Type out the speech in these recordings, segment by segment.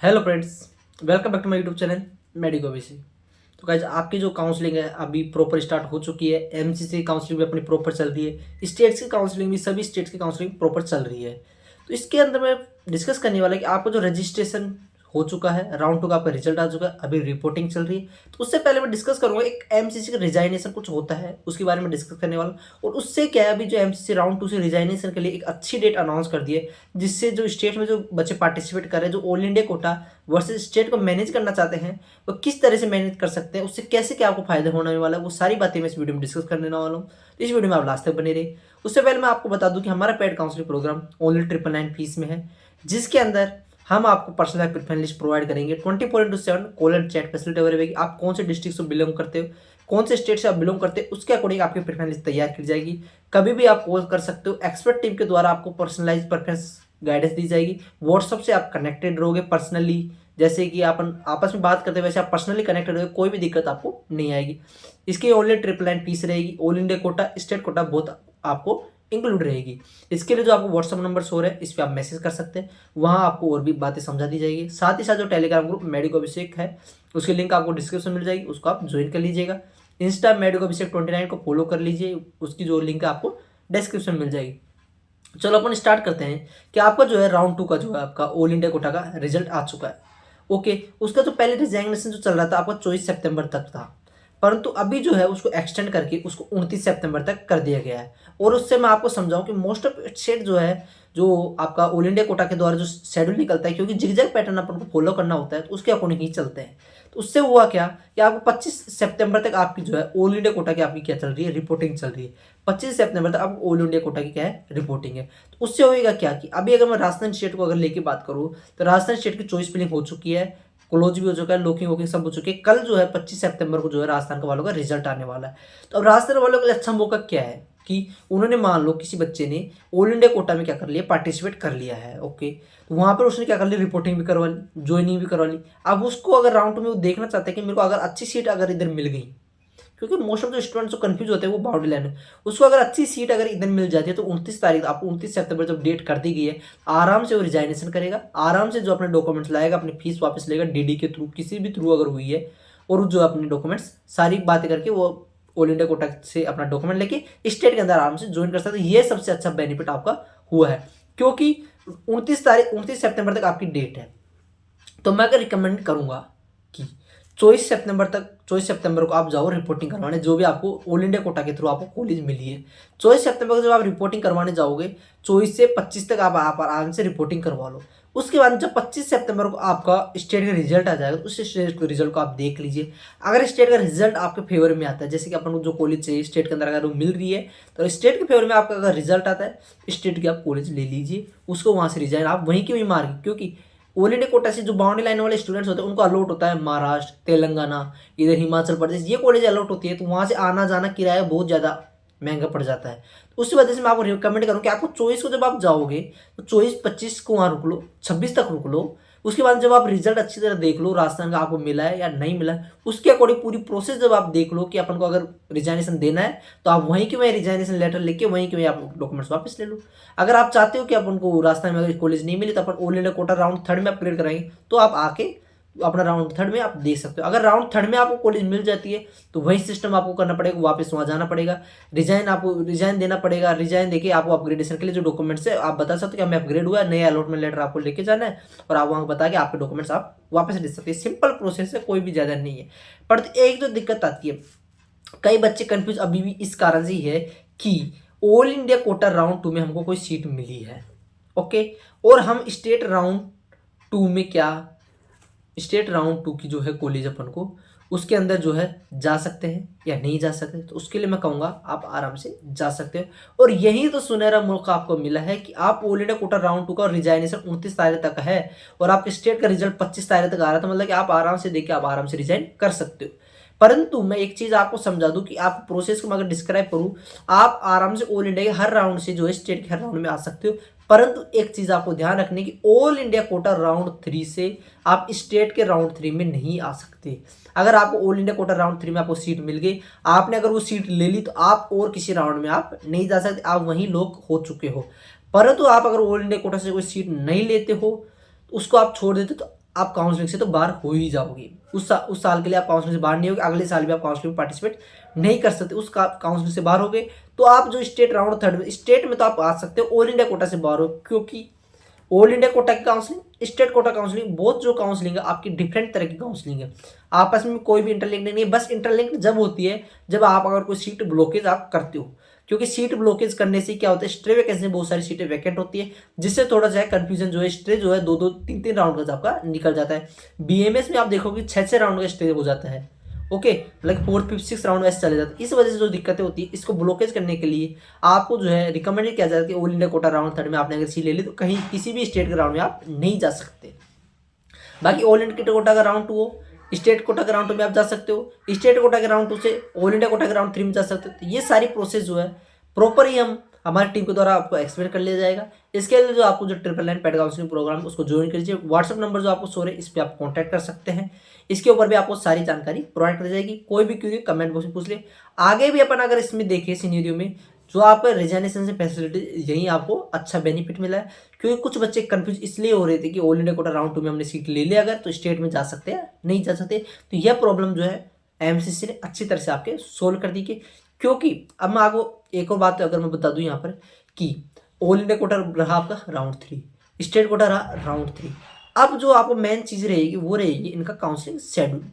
Hello friends, welcome back to my YouTube channel medico विसी। तो guys आपकी जो काउंसलिंग है अभी प्रॉपर स्टार्ट हो चुकी है। एमसीसी काउंसलिंग भी अपनी प्रॉपर चल रही है, स्टेट्स की काउंसलिंग भी, सभी स्टेट्स की काउंसलिंग प्रॉपर चल रही है। तो इसके अंदर मैं डिस्कस करने वाला है कि आपका जो रजिस्ट्रेशन हो चुका है, राउंड टू का आपका रिजल्ट आ चुका है, अभी रिपोर्टिंग चल रही है। तो उससे पहले मैं डिस्कस करूंगा एक एमसीसी का रिजाइनेशन कुछ होता है, उसके बारे में डिस्कस करने वाला हूं। और उससे क्या है, अभी जो एमसीसी राउंड टू से रिजाइनेशन के लिए एक अच्छी डेट अनाउंस कर दी है, जिससे जो स्टेट में जो बच्चे पार्टिसिपेट कर रहे हैं, जो all India Kota versus state को मैनेज करना चाहते हैं, वो किस तरह से मैनेज कर सकते हैं, उससे कैसे क्या आपको फायदा होने वाला है, वो सारी बातें मैं इस वीडियो में डिस्कस करने वाला हूँ। तो इस वीडियो में आप लास्ट तक बने रहिए। उससे पहले मैं आपको बता दूं कि हमारा paid counselling programme only 999 fees में है, जिसके अंदर हम आपको पर्सनल प्रिफरेंस लिस्ट प्रोवाइड करेंगे। 24/7 call and chat facility available है। आप कौन से डिस्ट्रिक्ट से बिलोंग करते हो, कौन से स्टेट से आप बिलोंग करते हो, उसके अकॉर्डिंग आपकी प्रेफरेंस लिस्ट तैयार की जाएगी। कभी भी आप कॉल कर सकते हो, एक्सपर्ट टीम के द्वारा आपको पर्सनलाइज प्रेफरेंस गाइडेंस दी जाएगी। व्हाट्सअप से आप कनेक्टेड रहोगे पर्सनली, जैसे कि अपन आपस में बात करते हैं वैसे आप पर्सनली कनेक्टेड रहोगे, कोई भी दिक्कत आपको नहीं आएगी। इसकी ओनली 999 फीस रहेगी। All India Kota, state quota बहुत आपको इंक्लूड रहेगी। इसके लिए जो आपको व्हाट्सअप नंबर शो है, इस पर आप मैसेज कर सकते हैं, वहाँ आपको और भी बातें समझा दी जाएगी। साथ ही साथ जो टेलीग्राम ग्रुप मेडिको अभिषेक है, उसकी लिंक आपको डिस्क्रिप्शन मिल जाएगी, उसको आप ज्वाइन कर लीजिएगा। इंस्टा मेडिको अभिषेक 29 को फॉलो कर लीजिए, उसकी जो लिंक है आपको डिस्क्रिप्शन मिल जाएगी। चलो अपन स्टार्ट करते हैं कि आपका जो है राउंड टू का जो है आपका ऑल इंडिया कोटा का रिजल्ट आ चुका है। ओके, उसका जो पहले रिजाइनेशन जो चल रहा था आपका 24 सितंबर तक था, परंतु अभी जो है उसको एक्सटेंड करके उसको 29 सितंबर तक कर दिया गया है। और उससे मैं आपको समझाऊं कि मोस्ट ऑफ स्टेट जो है, जो आपका ऑल इंडिया कोटा के द्वारा जो शेड्यूल निकलता है, क्योंकि जिगजैग पैटर्न अपन को फॉलो करना होता है, तो उसके अकॉर्डिंग ही चलते हैं। तो उससे हुआ क्या कि आपको 25 सितंबर तक आपकी जो है ऑल इंडिया कोटा की आपकी क्या चल रही है, रिपोर्टिंग चल रही है। 25 सितंबर तक आपको ऑल इंडिया कोटा की क्या है, रिपोर्टिंग है। तो उससे होएगा क्या कि अभी अगर मैं राजस्थान स्टेट को अगर लेके बात करूँ, तो राजस्थान स्टेट की चॉइस फिलिंग हो चुकी है, क्लोज भी हो चुका है, लॉकिंग वॉकिंग सब हो चुकी है। कल जो है 25 सितंबर को जो है राजस्थान के वालों का रिजल्ट आने वाला है। तो अब राजस्थान वालों के लिए अच्छा मौका क्या है कि उन्होंने मान लो किसी बच्चे ने ऑल इंडिया कोटा में क्या कर लिया, पार्टिसिपेट कर लिया है। ओके, तो वहां पर उसने क्या कर लिया, रिपोर्टिंग भी करवा ली, ज्वाइनिंग भी करवा ली। अब उसको अगर राउंड में वो देखना चाहते हैं कि मेरे को अगर अच्छी सीट अगर इधर मिल गई, क्योंकि मोस्ट ऑफ द स्टूडेंट्स जो कंफ्यूज होते हैं वो बाउंड्री लाइन में, उसको अगर अच्छी सीट अगर इधर मिल जाती है, तो 29 तारीख आपको 29 सितंबर जब डेट कर दी गई है, आराम से वो रिजाइनेशन करेगा, आराम से जो अपने डॉक्यूमेंट्स लाएगा, अपनी फीस वापस लेगा, डीडी के थ्रू किसी भी थ्रू अगर हुई है, और जो अपने डॉक्यूमेंट्स सारी बातें करके वो ऑल इंडिया कोटा से अपना डॉक्यूमेंट लेके स्टेट के अंदर आराम से ज्वाइन कर सकते हैं। ये सबसे अच्छा बेनिफिट आपका हुआ है, क्योंकि 29 सितंबर तक आपकी डेट है। तो मैं अगर रिकमेंड करूंगा कि 24 सितंबर को आप जाओ रिपोर्टिंग करवाने, जो भी आपको ऑल इंडिया कोटा के थ्रू आपको कॉलेज मिली है। 24 सितंबर को जब आप रिपोर्टिंग करवाने जाओगे, 24 से 25 तक आप आराम से रिपोर्टिंग करवा लो। उसके बाद जब 25 सितंबर को आपका स्टेट का रिजल्ट आ जाएगा, तो उस स्टेट के रिजल्ट को आप देख लीजिए। अगर स्टेट का रिजल्ट आपके फेवर में आता है, जैसे कि अपन को जो कॉलेज चाहिए स्टेट के अंदर अगर वो मिल रही है, तो स्टेट के फेवर में आपका अगर रिजल्ट आता है, स्टेट की आप कॉलेज ले लीजिए, उसको वहाँ से रिजाइन आप वहीं की वहीं मार्ग, क्योंकि ऑल इंडिया कोटा से जो बाउंड्री लाइन वाले स्टूडेंट्स होते हैं उनको अलॉट होता है महाराष्ट्र, तेलंगाना, इधर हिमाचल प्रदेश, ये कॉलेज अलॉट होती है। तो वहाँ से आना जाना किराया बहुत ज़्यादा महंगा पड़ जाता है। तो उसी वजह से मैं आपको रिकमेंड करूँ कि आपको 24 को जब आप जाओगे, तो 24-25 को वहाँ रुक लो, 26 तक रुक लो। उसके बाद जब आप रिजल्ट अच्छी तरह देख लो, राजस्थान का आपको मिला है या नहीं मिला है, उसके अकॉर्डिंग पूरी प्रोसेस जब आप देख लो कि अपन को अगर रिजाइनेशन देना है, तो आप वहीं के वहीं रिजाइनेशन लेटर लेके वहीं के वहीं आप डॉक्यूमेंट्स वापस ले लो। अगर आप चाहते हो कि अपन को राजस्थान में अगर कॉलेज नहीं मिले, तो अपन all India quota round third में अपग्रेड कराएंगे, तो आप आके अपना राउंड थर्ड में आप दे सकते हो। अगर राउंड थर्ड में आपको कॉलेज मिल जाती है, तो वही सिस्टम आपको करना पड़ेगा, वापस वहाँ जाना पड़ेगा, रिजाइन आपको रिजाइन देना पड़ेगा। रिजाइन देके आपको अपग्रेडेशन के लिए जो डॉक्यूमेंट्स है आप बता सकते हो कि हमें अपग्रेड हुआ है, नया अलॉटमेंट लेटर आपको लेके जाना है, और आप वहाँ बता के आपके डॉक्यूमेंट्स आप वापस दे सकते हैं। सिंपल प्रोसेस है, कोई भी ज़्यादा नहीं है। पर एक जो दिक्कत आती है, कई बच्चे कंफ्यूज अभी भी इस कारण से ही है कि all India quota round to में हमको कोई सीट मिली है, ओके, और हम स्टेट राउंड टू में क्या, स्टेट राउंड टू की जो है कॉलेज अपन को उसके अंदर जो है जा सकते हैं या नहीं जा सकते। तो उसके लिए मैं कहूँगा आप आराम से जा सकते हो। और यही तो सुनहरा मौका आपको मिला है कि आप all India quota round to का रिजाइनेशन 29 तारीख तक है, और आपके स्टेट का रिजल्ट 25 तारीख तक आ रहा था, मतलब कि आप आराम से देके आप आराम से रिजाइन कर सकते हो। परंतु मैं एक चीज आपको समझा दूं कि आप प्रोसेस को मैं अगर डिस्क्राइब करूं, आप आराम से ऑल इंडिया के हर राउंड से जो है स्टेट के हर राउंड में आ सकते हो। परंतु एक चीज आपको ध्यान रखने की, ऑल इंडिया कोटा राउंड 3 से आप स्टेट के राउंड 3 में नहीं आ सकते। अगर आपको ऑल इंडिया कोटा राउंड 3 में आपको सीट मिल गई, आपने अगर वो सीट ले ली, तो आप और किसी राउंड में आप नहीं जा सकते, आप वहीं लोग हो चुके हो। परंतु आप अगर ऑल इंडिया कोटा से कोई सीट नहीं लेते हो, तो उसको आप छोड़ देते, तो आप काउंसलिंग से तो बाहर हो ही जाओगे। उस साल के लिए आप काउंसलिंग से बाहर नहीं होगे, अगले साल भी आप काउंसलिंग में पार्टिसिपेट नहीं कर सकते। उस काउंसलिंग से बाहर हो गए तो आप जो स्टेट राउंड थर्ड में, स्टेट में तो आप आ सकते हो, ऑल इंडिया कोटा से बाहर हो, क्योंकि ऑल इंडिया कोटा की काउंसलिंग, स्टेट कोटा काउंसलिंग, बहुत जो काउंसलिंग है आपकी डिफरेंट तरह की काउंसलिंग है, आपस में कोई भी इंटरलिंक नहीं है। बस इंटरलिंक जब होती है जब आप अगर कोई सीट ब्लॉकेज आप करते हो, क्योंकि सीट ब्लॉकेज करने से क्या होता है, स्ट्रे वैकेंसी में बहुत सारी सीटें वैकेंट होती है, जिससे थोड़ा सा कंफ्यूजन जो है, स्ट्रे जो है 2-2 3-3 राउंड का आपका निकल जाता है। बीएमएस में आप देखोगे 6-6 राउंड का स्ट्रे हो जाता है। Okay, like 4th 5th 6th round ऐसे चले जाते हैं। इस वजह से जो दिक्कतें होती है, इसको ब्लॉकेज करने के लिए आपको जो है रिकमेंडेड किया जाता है कि all India quota round third में आपने अगर सीट ले ली तो कहीं किसी भी स्टेट के राउंड में आप नहीं जा सकते। बाकी ऑल इंडिया कोटा का राउंड 2 हो, स्टेट कोटा के राउंड 2 में आप जा सकते हो, स्टेट कोटा के राउंड 2 से ऑल इंडिया कोटा के राउंड 3 में जा सकते हो। तो ये सारी प्रोसेस जो है प्रॉपर ही हम हमारी टीम के द्वारा आपको एक्सप्लेन कर लिया जाएगा। इसके लिए जो आपको जो 999 पेड काउंसलिंग प्रोग्राम है उसको ज्वाइन कीजिए। व्हाट्सअप नंबर जो आपको शो रहे इस पर आप कॉन्टैक्ट कर सकते हैं। इसके ऊपर भी आपको सारी जानकारी प्रोवाइड कर जाएगी। कोई भी क्वेरी कमेंट बॉक्स में पूछ ले। आगे भी अपन अगर इसमें देखें सिनेरियो में जो आप रिजाइनेशन से फैसिलिटी, यही आपको अच्छा बेनिफिट मिला है, क्योंकि कुछ बच्चे कंफ्यूज इसलिए हो रहे थे कि ऑल इंडिया कोटा राउंड 2 में हमने सीट ले लिया अगर तो स्टेट में जा सकते हैं, नहीं जा सकते। तो यह प्रॉब्लम जो है एमसीसी ने अच्छी तरह से आपके सोल्व कर दी कि, क्योंकि अब मैं आपको एक और बात अगर मैं बता दूं यहाँ पर कि ऑल इंडिया कोटा रहा आपका राउंड 3, स्टेट कोटा रहा राउंड 3। अब जो आपको मेन चीज़ रहेगी वो रहेगी इनका काउंसलिंग शेड्यूल।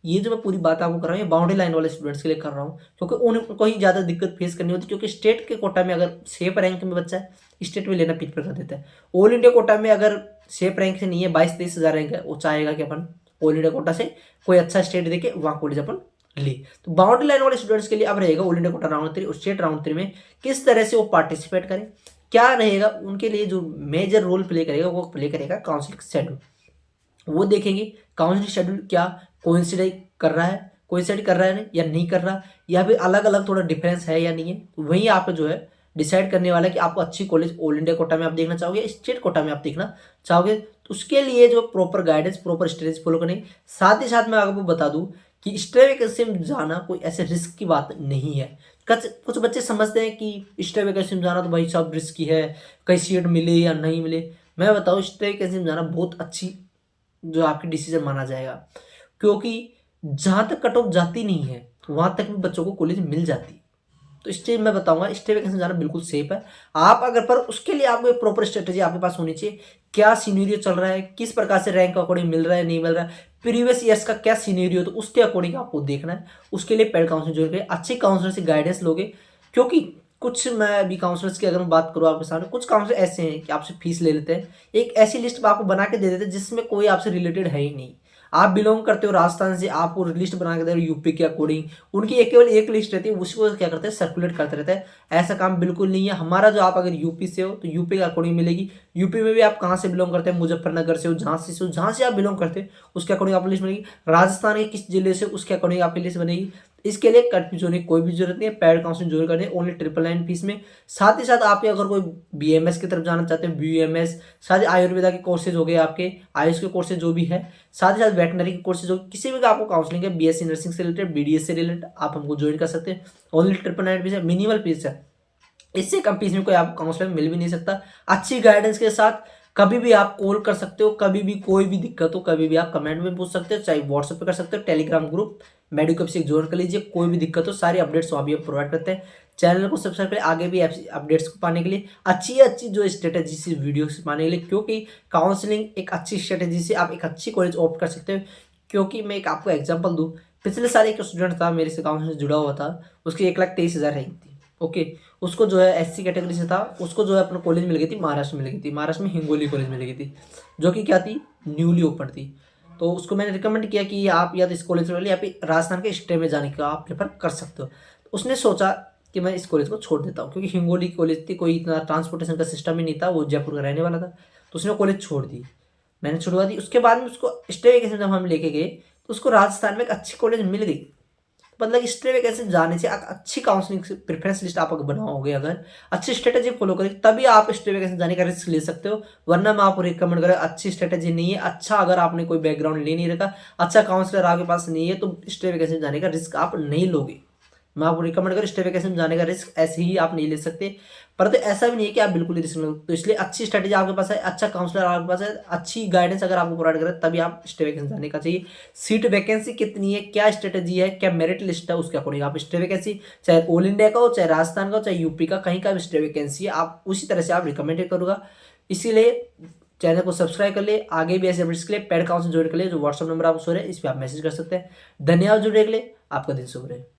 ये जो मैं पूरी बात आपको कर रहा हूँ ये बाउंड्री लाइन वाले स्टूडेंट्स के लिए कर रहा हूँ, क्योंकि उनको ही ज़्यादा दिक्कत फेस करनी होती है, क्योंकि स्टेट के कोटा में अगर सेफ रैंक में बच्चा है स्टेट में लेना प्रीफर कर देता है। ऑल इंडिया कोटा में अगर सेफ रैंक से नहीं है, 22-23 हज़ार रैंक है, वो चाहेगा कि अपन ऑल इंडिया कोटा से कोई अच्छा स्टेट देके वहाँ कॉलेज अपन ले। तो बाउंड्री लाइन वाले स्टूडेंट्स के लिए अब रहेगा ऑल इंडिया कोटा राउंड 3 और स्टेट राउंड 3 में किस तरह से वो पार्टिसिपेट करें, क्या रहेगा उनके लिए जो मेजर रोल प्ले करेगा वो प्ले करेगा काउंसलिंग शेड्यूल। वो देखेंगे काउंसलिंग शेड्यूल क्या कोइंसिड कर रहा है, कोइंसिड कर रहा है या नहीं कर रहा, या फिर अलग अलग थोड़ा डिफरेंस है या नहीं है। वहीं आप जो है डिसाइड करने वाला है कि आपको अच्छी कॉलेज ऑल इंडिया कोटा में आप देखना चाहोगे, स्टेट कोटा में आप देखना चाहोगे। तो उसके लिए जो proper guidance, proper strategy follow करनी। साथ ही साथ मैं आपको बता दूं कि स्ट्रे वैकेंसी में जाना कोई ऐसे रिस्क की बात नहीं है। कुछ बच्चे समझते हैं कि स्ट्रे वैकेंसी में जाना तो भाई सब रिस्की है, कहीं सीट मिले या नहीं मिले। मैं बताऊँ स्ट्रे वैकेंसी में जाना बहुत अच्छी जो आपकी डिसीजन माना जाएगा, क्योंकि जहाँ तक कट ऑफ जाती नहीं है वहाँ तक भी बच्चों को कॉलेज मिल जाती है। तो इसलिए मैं बताऊंगा स्टे वैकेंसी जाना बिल्कुल सेफ है। आप अगर, पर उसके लिए आपको एक प्रॉपर स्ट्रेटेजी आपके पास होनी चाहिए। क्या सीनेरियो चल रहा है, किस प्रकार से रैंक अकॉर्डिंग मिल रहा है नहीं मिल रहा है, प्रीवियस ईयर्स का क्या सीनेरियो, तो उसके अकॉर्डिंग आपको देखना है। उसके लिए पेड काउंसलिंग ज्वाइन करिए, अच्छे काउंसलर से गाइडेंस लोगे। क्योंकि कुछ, मैं अभी काउंसलर्स की अगर मैं बात करूँ आपके सामने, कुछ काउंसलर ऐसे हैं कि आपसे फीस ले लेते हैं, एक ऐसी लिस्ट आपको बना के दे देते हैं जिसमें कोई आपसे रिलेटेड है ही नहीं। आप बिलोंग करते हो राजस्थान से, आपको लिस्ट बना के दे रहे हो यूपी के अकॉर्डिंग, उनकी केवल एक लिस्ट रहती है, उसको क्या करते हैं सर्कुलेट करते रहते हैं। ऐसा काम बिल्कुल नहीं है हमारा। जो आप अगर यूपी से हो तो यूपी के अकॉर्डिंग मिलेगी। यूपी में भी आप कहाँ से बिलोंग करते हैं, मुजफ्फरनगर से हो, झांसी से हो, जहाँ से आप बिलोंग करते हैं उसके अकॉर्डिंग आपको लिस्ट बनेगी। राजस्थान के किस जिले से उसके अकॉर्डिंग आपकी लिस्ट बनेगी। इसके लिए कंफ्यूज होने की कोई भी जरूरत नहीं है। पेड काउंसलिंग ज्वाइन करनी है ओनली 999 फीस में। साथ ही साथ आप अगर कोई बीएमएस की तरफ जाना चाहते हैं, बीएमएस, साथ ही आयुर्वेदा के कोर्सेज हो गए, आपके आयुष के कोर्सेज जो भी है, साथ ही साथ वेटनरी के कोर्सेज हो, किसी भी का आपको काउंसलिंग है, बीएससी नर्सिंग से रिलेटेड, बीडीएस से रिलेटेड, आप हमको ज्वाइन कर सकते हैं। ओनली 999 फीस है, मिनिमल फीस है। इससे कम फीस में कोई आपको काउंसलर मिल भी नहीं सकता। अच्छी गाइडेंस के साथ कभी भी आप कॉल कर सकते हो, कभी भी कोई भी दिक्कत हो कभी भी आप कमेंट में पूछ सकते हो, चाहे व्हाट्सएप पे कर सकते हो, टेलीग्राम ग्रुप मेडिको से ज्वाइन कर लीजिए। कोई भी दिक्कत हो सारी अपडेट्स वहाँ भी आप प्रोवाइड करते हैं। चैनल को सब्सक्राइब करें आगे भी अपडेट्स को पाने के लिए, अच्छी जो स्ट्रेटेजी से वीडियो पाने के लिए, क्योंकि काउंसलिंग एक अच्छी स्ट्रेटेजी से आप एक अच्छी कॉलेज ऑप्ट कर सकते हो। क्योंकि मैं एक आपको एग्जाम्पल दूँ, पिछले साल एक स्टूडेंट था मेरे से काउंसलिंग से जुड़ा हुआ था, उसकी 1,23,000 रैंक थी। ओके, उसको जो है एससी कैटेगरी से था, उसको जो है अपना कॉलेज मिल गई थी, महाराष्ट्र में मिल गई थी, महाराष्ट्र में हिंगोली कॉलेज मिल गई थी, जो कि क्या थी, न्यूली ओपन थी। तो उसको मैंने रिकमेंड किया कि आप या तो इस कॉलेज में या फिर राजस्थान के स्टे में जाने का आप प्रेफर कर सकते हो। तो उसने सोचा कि मैं इस कॉलेज को छोड़ देता हूँ, क्योंकि हिंगोली कॉलेज थी, कोई इतना ट्रांसपोर्टेशन का सिस्टम ही नहीं था, वो जयपुर का रहने वाला था। तो उसने कॉलेज छोड़ दी, मैंने छुड़वा दी। उसके बाद में उसको स्टे वैकेंसी जब हम लेके गए तो उसको राजस्थान में एक अच्छी कॉलेज मिल गई। मतलब स्टे वैकेंसी जाने से अच्छी काउंसलिंग प्रेफरेंस लिस्ट आप अगर बनाओगे, अगर अच्छी स्ट्रेटेजी फॉलो करें, तभी आप स्टे वैकेंसी जाने का रिस्क ले सकते हो। वरना मैं आपको रिकमेंड करें, अच्छी स्ट्रेटेजी नहीं है, अच्छा अगर आपने कोई बैकग्राउंड ले नहीं रखा, अच्छा काउंसलर आपके पास नहीं है, तो स्टे वैकेंसी जाने का रिस्क आप नहीं लोगे। मैं आपको रिकमेंड करूँ स्टेट वैकेंसी में जाने का रिस्क ऐसे ही आप नहीं ले सकते, परंतु ऐसा भी नहीं है कि आप बिल्कुल ही रिस्क लो। तो इसलिए अच्छी स्ट्रेटेजी आपके पास है, अच्छा काउंसलर आपके पास है, अच्छी गाइडेंस अगर आपको प्रोवाइड करे तभी आप स्टेट वैकेंसी जाने का चाहिए। सीट वैकेंसी कितनी है, क्या स्ट्रेटेजी है, क्या मेरिट लिस्ट है, उसके अकॉर्डिंग आप स्टेट वैकेंसी, चाहे ऑल इंडिया का हो, चाहे राजस्थान का हो, चाहे यूपी का, कहीं का भी स्टेट वैकेंसी है, आप उसी तरह से आप रिकमेंडेड करूँगा। इसीलिए चैनल को सब्सक्राइब कर ले, आगे भी ऐसे अपडेट्स के लिए पेड काउंसिल ज्वाइन कर ले, जो व्हाट्सअप नंबर आपको शो है इस पर आप मैसेज कर सकते हैं। धन्यवाद जुड़ने के लिए, आपका दिन शुभ रहे।